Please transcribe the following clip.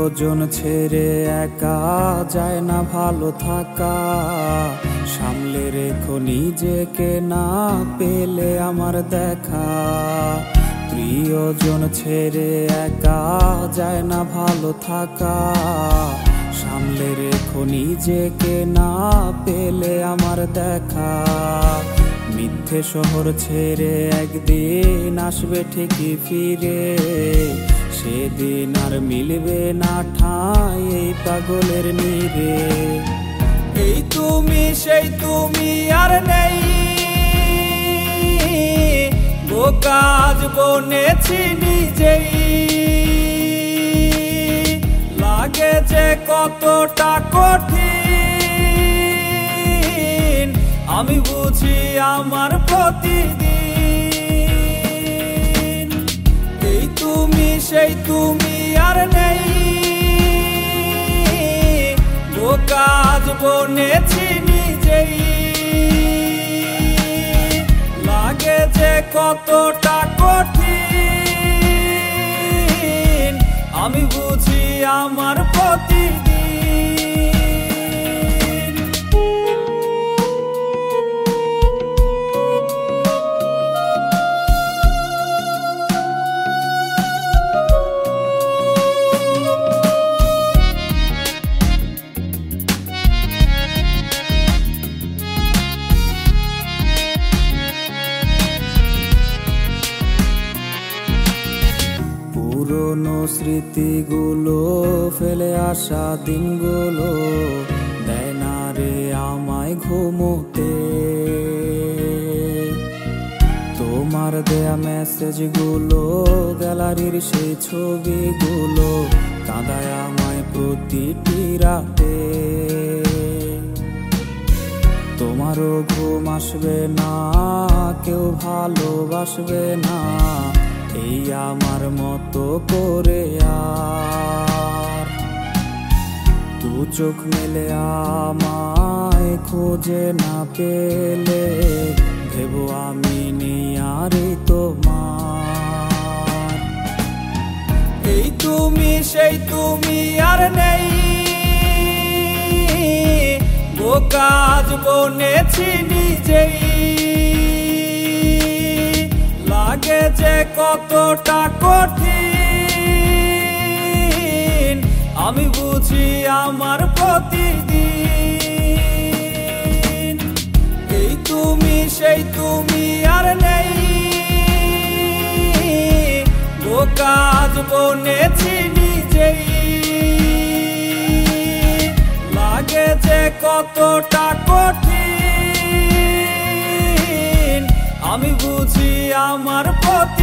প্রিয়জন ছেড়ে একা যায় না ভালো থাকা, সামলে রেখো নিজেকে না পেলে আমার দেখা। প্রিয়জন ছেড়ে একা যায় না ভালো থাকা, সামলে রেখো নিজেকে না পেলে আমার দেখা। মিথ্যে শহর ছেড়ে একদিন আসবে ঠিকই ফিরে, সেদিন আর মিলবে না ঠাঁই এই পাগলের নীড়ে। এই তুমি সেই তুমি আর নেই, কাজ বনেছি নিজেই। লাগে যে কতটা কঠিন আমি বুঝি আমার প্রতিদিন। এই তুমি সেই তুমি আর নেই, কাজ বনেছি নিজেই। লাগে যে কতটা কঠিন আমি বুঝি আমার প্রতিদিন। পুরনো স্মৃতিগুলো ফেলে আসা দিনগুলো দেয় না রে আমায় ঘুমোতে। তোমার দেয়া মেসেজগুলো, গ্যালারির সেই ছবিগুলো কাঁদায় আমায় প্রতিটি রাতে। তোমারও ঘুম আসবে না, কেউ ভালোবাসবে না এই আমার মতো করে আর। তু চোখ মেলে আমায় খুঁজে না পেলে, ভেবো আমি নেই আর তোমার। এই তুমি সেই তুমি আর নেই, কাজ বনেছি নিজেই। লাগে যে কতটা কঠিন আমি বুঝি আমার প্রতিদিন। এই তুমি সেই তুমি আর নেই, কাজ বনেছি নিজেই। লাগে যে কতটা কঠিন আমি বুঝি আমার প্রতি